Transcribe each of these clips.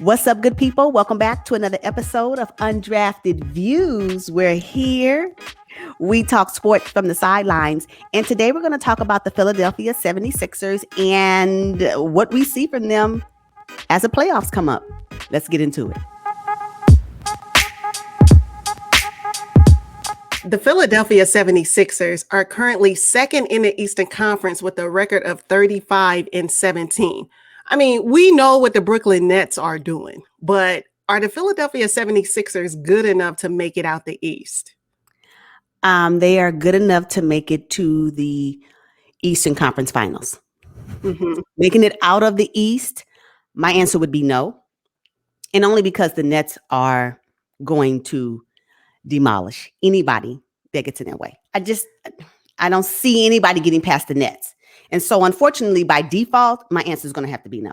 What's up, good people? Welcome back to another episode of Undrafted Views. We're here. We talk sports from the sidelines. And today we're going to talk about the Philadelphia 76ers and what we see from them as the playoffs come up. Let's get into it. The Philadelphia 76ers are currently second in the Eastern Conference with a record of 35-17. I mean, we know what the Brooklyn Nets are doing, but are the Philadelphia 76ers good enough to make it out the East? They are good enough to make it to the Eastern Conference Finals. Mm-hmm. Making it out of the East, my answer would be no. And only because the Nets are going to demolish anybody that gets in their way. I don't see anybody getting past the Nets. And so, unfortunately, by default, my answer is going to have to be no.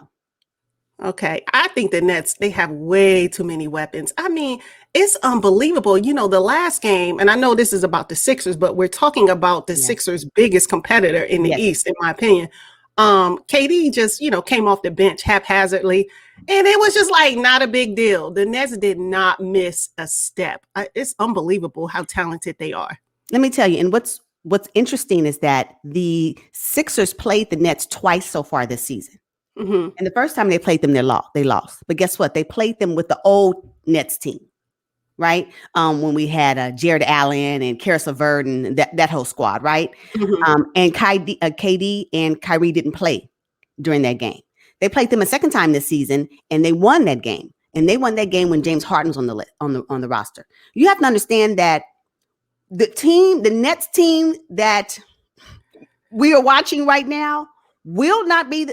Okay. I think the Nets, they have way too many weapons. I mean, it's unbelievable. You know, the last game, and I know this is about the Sixers, but we're talking about the Sixers' biggest competitor in the East, in my opinion. KD just, came off the bench haphazardly, and it was just like not a big deal. The Nets did not miss a step. It's unbelievable how talented they are. Let me tell you, and what's interesting is that the Sixers played the Nets twice so far this season. Mm-hmm. And the first time they played them, they lost. But guess what? They played them with the old Nets team, right? When we had Jared Allen and Karis LeVert and that whole squad, right? Mm-hmm. And KD and Kyrie didn't play during that game. They played them a second time this season, and they won that game. And they won that game when James Harden was on the roster. You have to understand that the Nets team that we are watching right now will not be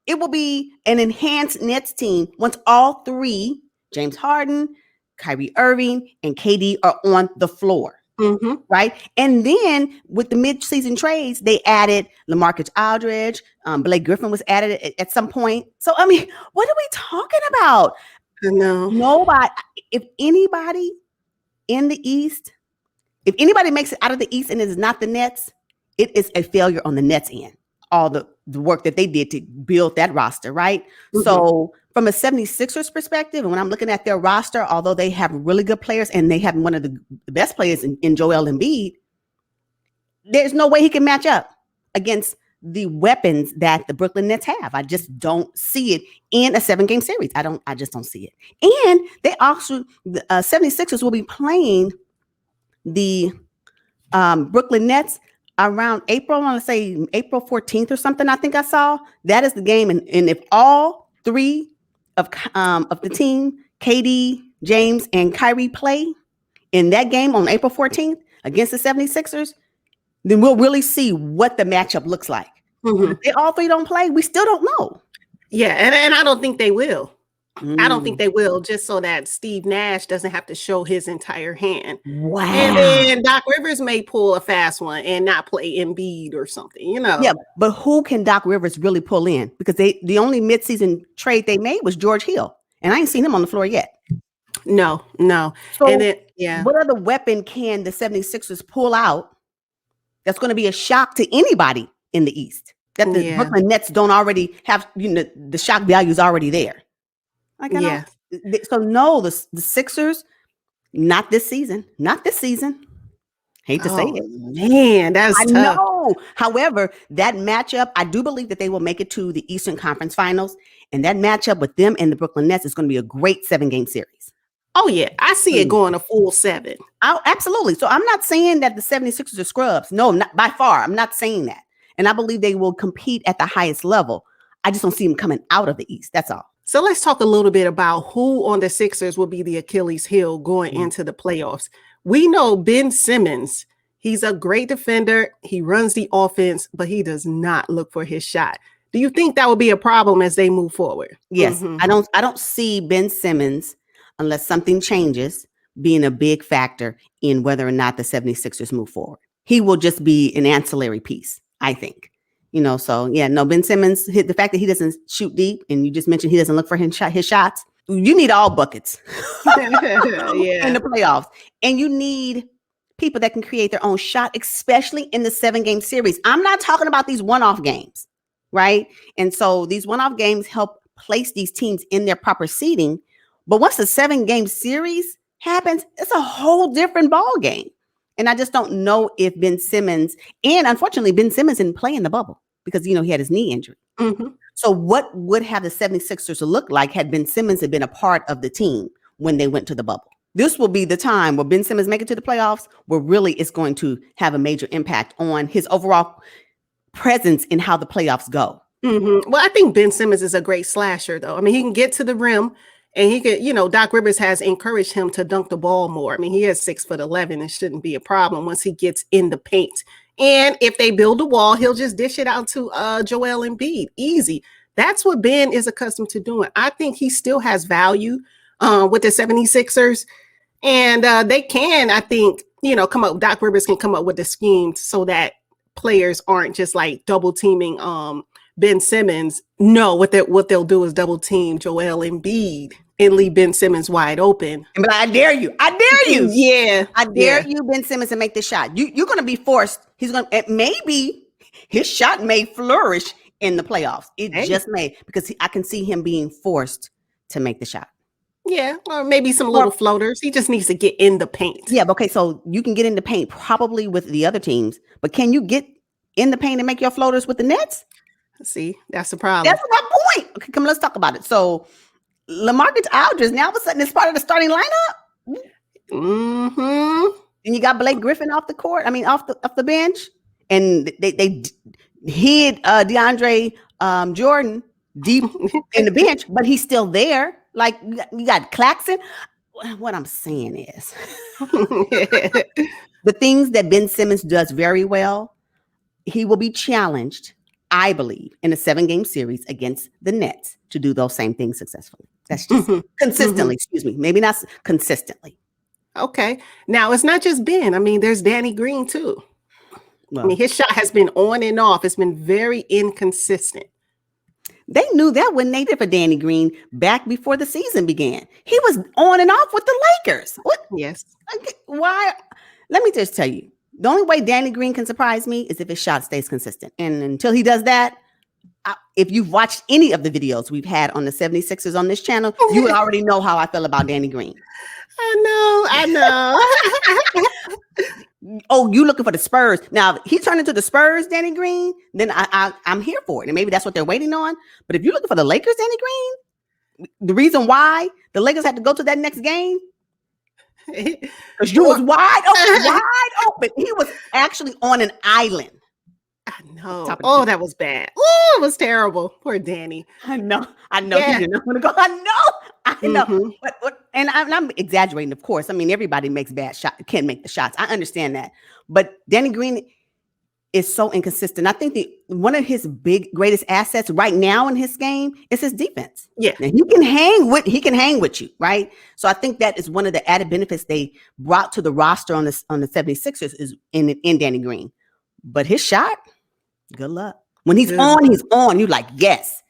it will be an enhanced Nets team once all three, James Harden, Kyrie Irving, and KD, are on the floor. Mm-hmm. Right. And then with the mid-season trades, they added LaMarcus Aldridge. Blake Griffin was added at some point. So, I mean, what are we talking about? No. Nobody. If anybody in the East, if anybody makes it out of the East and it is not the Nets, it is a failure on the Nets end. All the work that they did to build that roster, right? Mm-hmm. So from a 76ers perspective, and when I'm looking at their roster, although they have really good players and they have one of the best players in Joel Embiid, there's no way he can match up against the weapons that the Brooklyn Nets have. I just don't see it in a 7-game series. I just don't see it. And they also, the 76ers will be playing the Brooklyn Nets around April, I want to say April 14th or something. I think I saw that is the game. And if all three of the team, KD, James, and Kyrie, play in that game on April 14th against the 76ers, then we'll really see what the matchup looks like. Mm-hmm. If they all three don't play, we still don't know. Yeah, and I don't think they will. I don't think they will, just so that Steve Nash doesn't have to show his entire hand. Wow. And then Doc Rivers may pull a fast one and not play Embiid or something, Yeah, but who can Doc Rivers really pull in? Because the only midseason trade they made was George Hill, and I ain't seen him on the floor yet. No. So and then, what other weapon can the 76ers pull out that's going to be a shock to anybody in the East? That the Brooklyn Nets don't already have, the shock value is already there. So no, the Sixers, not this season. Hate to say it. Man, that's tough. Know. However, that matchup, I do believe that they will make it to the Eastern Conference Finals. And that matchup with them and the Brooklyn Nets is going to be a great 7-game series. Oh, yeah. I see it going a full 7. Oh, absolutely. So I'm not saying that the 76ers are scrubs. No, not by far. I'm not saying that. And I believe they will compete at the highest level. I just don't see them coming out of the East. That's all. So let's talk a little bit about who on the Sixers will be the Achilles heel going into the playoffs. We know Ben Simmons. He's a great defender. He runs the offense, but he does not look for his shot. Do you think that will be a problem as they move forward? Yes. Mm-hmm. I don't see Ben Simmons, unless something changes, being a big factor in whether or not the 76ers move forward. He will just be an ancillary piece, I think. Ben Simmons, the fact that he doesn't shoot deep, and you just mentioned he doesn't look for his shots. You need all buckets in the playoffs. And you need people that can create their own shot, especially in the 7-game series. I'm not talking about these one-off games, right? And so these one-off games help place these teams in their proper seating. But once the 7-game series happens, it's a whole different ball game. And I just don't know if Ben Simmons, and unfortunately, Ben Simmons didn't play in the bubble because, he had his knee injury. Mm-hmm. So what would have the 76ers look like had Ben Simmons had been a part of the team when they went to the bubble? This will be the time where Ben Simmons make it to the playoffs, where really it's going to have a major impact on his overall presence in how the playoffs go. Mm-hmm. Well, I think Ben Simmons is a great slasher, though. I mean, he can get to the rim, and he could, Doc Rivers has encouraged him to dunk the ball more. I mean, he is 6'11" and shouldn't be a problem once he gets in the paint. And if they build a wall, he'll just dish it out to Joel Embiid. Easy. That's what Ben is accustomed to doing. I think he still has value with the 76ers. And they can, I think, come up. Doc Rivers can come up with a scheme so that players aren't just like double teaming Ben Simmons. No, what they'll do is double team Joel Embiid and leave Ben Simmons wide open. And be like, I dare you. I dare you. Yeah. I dare you, Ben Simmons, to make the shot. You're going to be forced. Maybe his shot may flourish in the playoffs. It just may, because I can see him being forced to make the shot. Yeah, or maybe some little floaters. He just needs to get in the paint. Yeah, okay, so you can get in the paint probably with the other teams, but can you get in the paint and make your floaters with the Nets? See, that's the problem. That's my point. Okay, come, let's talk about it. So LaMarcus Aldridge now all of a sudden is part of the starting lineup. Mm-hmm. And you got Blake Griffin off the court. I mean, off the bench, and they hid DeAndre Jordan deep in the bench, but he's still there. Like, you got Claxton. What I'm saying is the things that Ben Simmons does very well, he will be challenged, I believe, in a 7-game series against the Nets to do those same things successfully. That's just consistently, excuse me. Maybe not consistently. Okay. Now, it's not just Ben. I mean, there's Danny Green, too. Well, I mean, his shot has been on and off. It's been very inconsistent. They knew that when they did for Danny Green back before the season began. He was on and off with the Lakers. What? Yes. Why? Let me just tell you, the only way Danny Green can surprise me is if his shot stays consistent. And until he does that, if you've watched any of the videos we've had on the 76ers on this channel, you would already know how I feel about Danny Green. I know. Oh, you looking for the Spurs. Now, if he turned into the Spurs, Danny Green, then I'm here for it. And maybe that's what they're waiting on. But if you're looking for the Lakers, Danny Green, the reason why the Lakers had to go to that next game, because you was wide open. He was actually on an island. I know. Oh, that was bad. Oh, it was terrible. Poor Danny. I know. Yeah. He didn't want to go. I know. Mm-hmm. But and I'm exaggerating, of course. I mean, everybody makes bad shots, can't make the shots. I understand that. But Danny Green is so inconsistent. I think one of his greatest assets right now in his game is his defense. Yeah. Now, he can hang with you, right? So I think that is one of the added benefits they brought to the roster on the 76ers is in Danny Green. But his shot, good luck. When he's on. You're like, yes.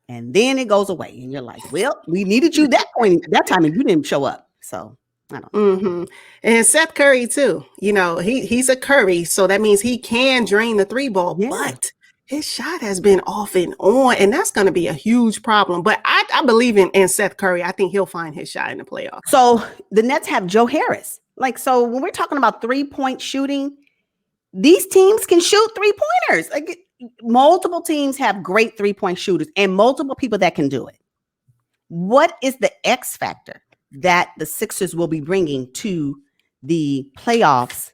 And then it goes away. And you're like, well, we needed you that time, and you didn't show up. So I don't know. Mm-hmm. And Seth Curry, too. He's a Curry. So that means he can drain the 3 ball. Yeah. But his shot has been off and on. And that's going to be a huge problem. But I believe in Seth Curry. I think he'll find his shot in the playoffs. So the Nets have Joe Harris. So when we're talking about 3-point shooting, these teams can shoot 3-pointers. Like, multiple teams have great 3-point shooters and multiple people that can do it. What is the X factor that the Sixers will be bringing to the playoffs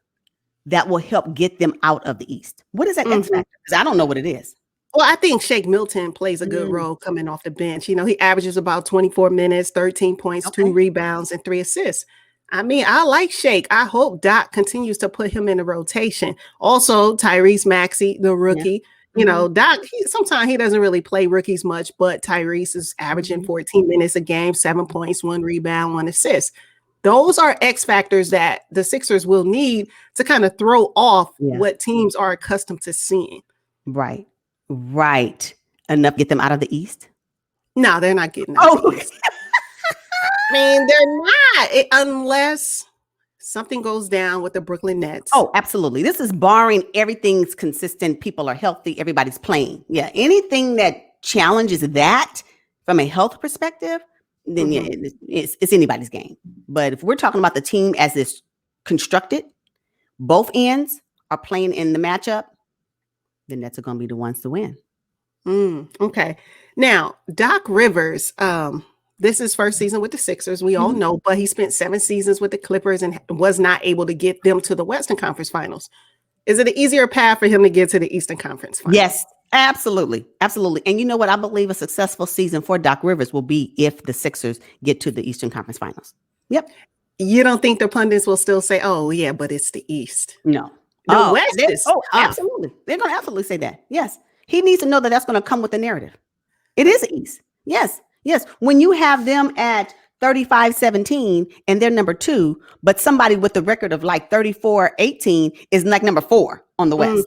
that will help get them out of the East? What is that X factor? Because I don't know what it is. Well, I think Shake Milton plays a good role coming off the bench. He averages about 24 minutes, 13 points, 2 rebounds, and 3 assists. I mean, I like Shake. I hope Doc continues to put him in the rotation. Also, Tyrese Maxey, the rookie. Yeah. Doc, sometimes he doesn't really play rookies much, but Tyrese is averaging 14 minutes a game, 7 points, 1 rebound, 1 assist. Those are X factors that the Sixers will need to kind of throw off what teams are accustomed to seeing. Right. Enough to get them out of the East? No, they're not getting out of the East. I mean, they're not, unless something goes down with the Brooklyn Nets. Oh, absolutely. This is barring everything's consistent. People are healthy. Everybody's playing. Yeah. Anything that challenges that, From a health perspective, then yeah, it's anybody's game. But if we're talking about the team as it's constructed, both ends are playing in the matchup, the Nets are going to be the ones to win. Okay. Now, Doc Rivers, this is first season with the Sixers. We all know, but he spent 7 seasons with the Clippers and was not able to get them to the Western Conference Finals. Is it an easier path for him to get to the Eastern Conference Finals? Yes, absolutely. Absolutely. And you know what? I believe a successful season for Doc Rivers will be if the Sixers get to the Eastern Conference Finals. Yep. You don't think the pundits will still say, oh, yeah, but it's the East? No. The West is tough. Absolutely. They're going to absolutely say that. Yes. He needs to know that that's going to come with the narrative. It is the East. Yes. Yes. When you have them at 35-17 and they're number 2, but somebody with the record of like 34-18 is like number 4 on the West.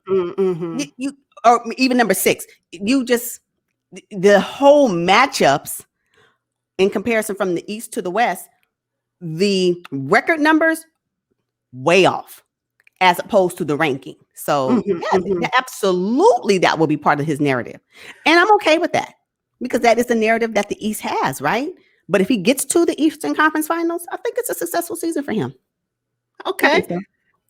You or even number 6. You just the whole matchups in comparison from the East to the West, the record numbers way off as opposed to the ranking. So absolutely that will be part of his narrative. And I'm okay with that because that is the narrative that the East has, right? But if he gets to the Eastern Conference Finals, I think it's a successful season for him. Okay. So.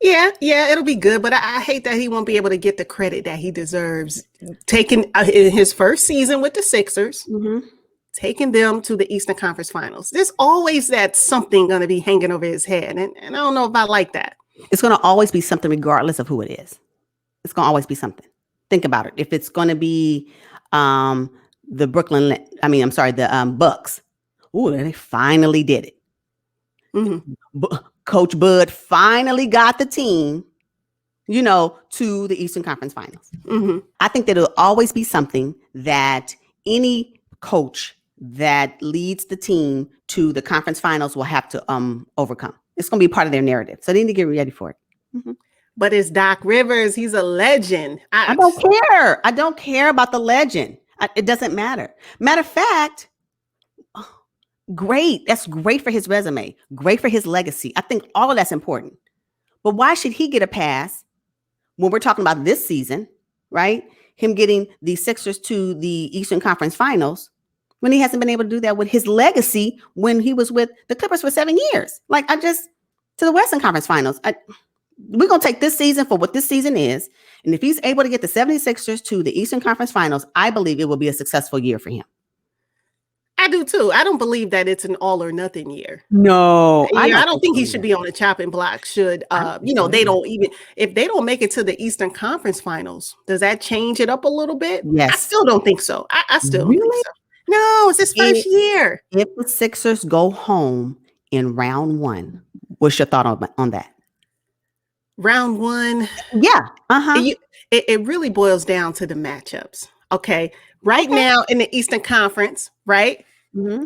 Yeah, it'll be good. But I hate that he won't be able to get the credit that he deserves. Taking in his first season with the Sixers, taking them to the Eastern Conference Finals. There's always that something going to be hanging over his head. And I don't know if I like that. It's going to always be something regardless of who it is. It's going to always be something. Think about it. If it's going to be the Bucks. Ooh, they finally did it. Coach Bud finally got the team, to the Eastern Conference Finals. I think that it'll always be something that any coach that leads the team to the conference finals will have to overcome. It's going to be part of their narrative. So they need to get ready for it. But it's Doc Rivers. He's a legend. I don't care. I don't care about the legend. It doesn't matter. Matter of fact, great. That's great for his resume. Great for his legacy. I think all of that's important. But why should he get a pass when we're talking about this season, right? Him getting the Sixers to the Eastern Conference Finals when he hasn't been able to do that with his legacy when he was with the Clippers for 7 years. To the Western Conference Finals. We're going to take this season for what this season is. And if he's able to get the 76ers to the Eastern Conference Finals, I believe it will be a successful year for him. I do too. I don't believe that it's an all or nothing year. No, I don't think he should be on the chopping block. Should if they don't make it to the Eastern Conference Finals, does that change it up a little bit? Yes. I still don't think so. I still don't think so. No, it's his first year. If the Sixers go home in round 1, what's your thought on that? Round 1. Yeah. It really boils down to the matchups. Okay. Right now in the Eastern Conference, right?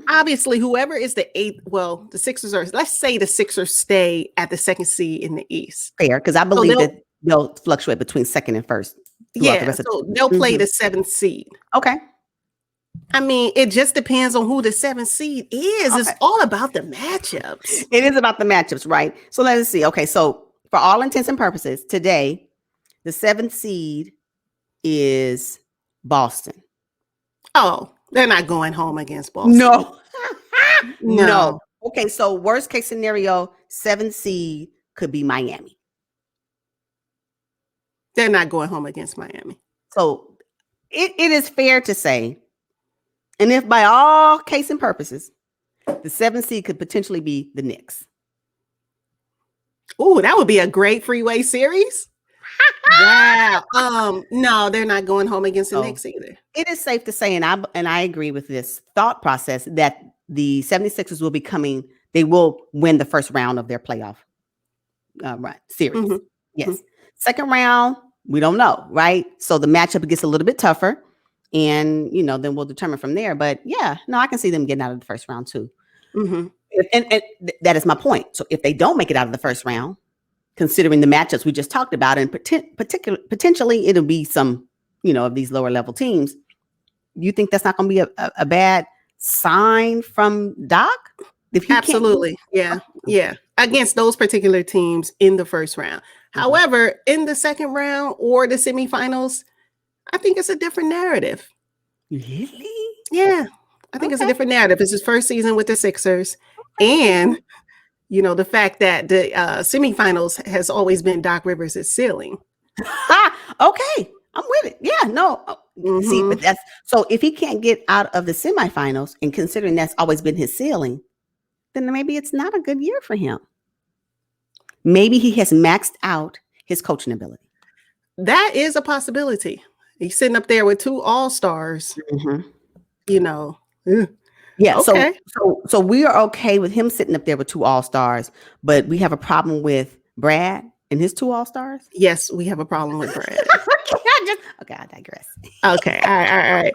Obviously, whoever is the 8th, the Sixers are, let's say the Sixers stay at the 2nd seed in the East. Fair, because I believe that they'll fluctuate between 2nd and 1st. Yeah, so they'll play the 7th seed. Okay. I mean, it just depends on who the 7th seed is. Okay. It's all about the matchups. It is about the matchups, right? So let's see. Okay, so for all intents and purposes, today, the 7th seed is Boston. Oh, they're not going home against Boston. No. No. Okay, so worst case scenario, 7th seed could be Miami. They're not going home against Miami. So it is fair to say, and if by all case and purposes, the 7th seed could potentially be the Knicks. Ooh, that would be a great freeway series. Wow. No, they're not going home against the Knicks either. It is safe to say, and I agree with this thought process, that the 76ers they will win the first round of their playoff series. Yes. Second round, we don't know, right? So the matchup gets a little bit tougher, and then we'll determine from there. But yeah, no, I can see them getting out of the first round too. And that is my point. So if they don't make it out of the first round, considering the matchups we just talked about, and potentially it'll be some, of these lower level teams. You think that's not going to be a bad sign from Doc? Absolutely. Yeah. Against those particular teams in the first round. However, in the second round or the semifinals, I think it's a different narrative. Really? Yeah. I think it's a Okay. different narrative. It's his first season with the Sixers. And, the fact that the semifinals has always been Doc Rivers' ceiling. Okay. I'm with it. Yeah, no. See, but that's so if he can't get out of the semifinals and considering that's always been his ceiling, then maybe it's not a good year for him. Maybe he has maxed out his coaching ability. That is a possibility. He's sitting up there with 2 all-stars, Yeah. Okay. So we are okay with him sitting up there with 2 all-stars, but we have a problem with Brad and his 2 all-stars. Yes, we have a problem with Brad. I digress. Okay. All right.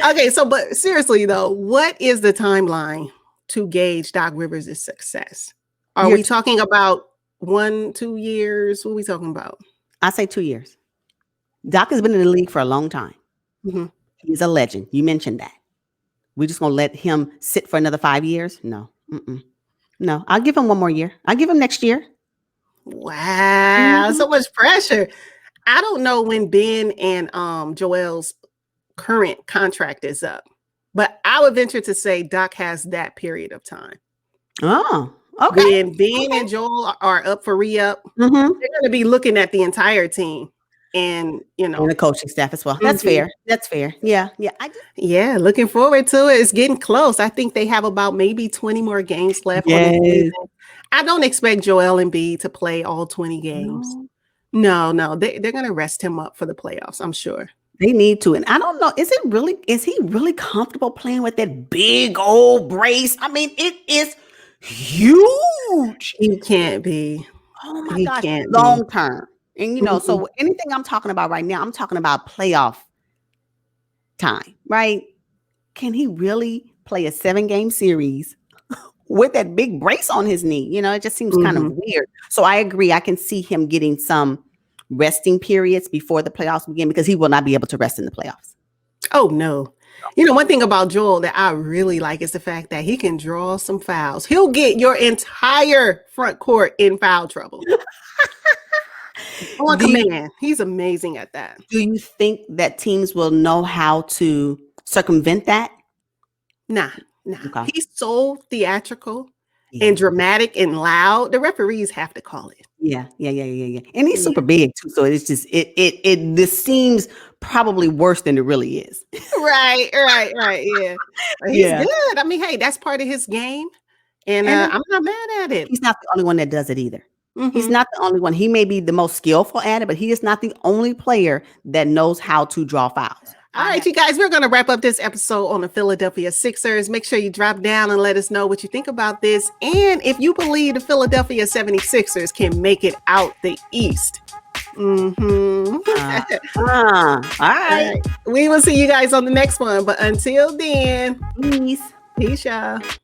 Okay. So, but seriously though, what is the timeline to gauge Doc Rivers' success? Are we talking about 1-2 years? What are we talking about? I say 2 years. Doc has been in the league for a long time. He's a legend. You mentioned that. We're just going to let him sit for another 5 years? No. No. I'll give him 1 more year. I'll give him next year. Wow. So much pressure. I don't know when Ben and Joel's current contract is up, but I would venture to say Doc has that period of time. Oh, okay. When Ben and Joel are up for re-up, they're going to be looking at the entire team and, and the coaching staff as well. That's fair. That's fair. Yeah. Yeah. Looking forward to it. It's getting close. I think they have about maybe 20 more games left on the season. I don't expect Joel Embiid to play all 20 games. No. They're going to rest him up for the playoffs, I'm sure. They need to. And I don't know, is he really comfortable playing with that big old brace? I mean, it is huge. He can't be. Oh my gosh. Long term. And so anything I'm talking about right now, I'm talking about playoff time, right? Can he really play a 7-game series with that big brace on his knee? It just seems kind of weird. So I agree. I can see him getting some resting periods before the playoffs begin because he will not be able to rest in the playoffs. Oh, no. One thing about Joel that I really like is the fact that he can draw some fouls. He'll get your entire front court in foul trouble. On command. He's amazing at that. Do you think that teams will know how to circumvent that? Nah. Okay. He's so theatrical and dramatic and loud. The referees have to call it. Yeah. And he's super big too. So it's just this seems probably worse than it really is. Right. Yeah. He's good. I mean, hey, that's part of his game. And I'm not mad at it. He's not the only one that does it either. He's not the only one. He may be the most skillful at it, but he is not the only player that knows how to draw fouls. All right, you guys, we're going to wrap up this episode on the Philadelphia Sixers. Make sure you drop down and let us know what you think about this. And if you believe the Philadelphia 76ers can make it out the East. All right. We will see you guys on the next one. But until then, peace, y'all.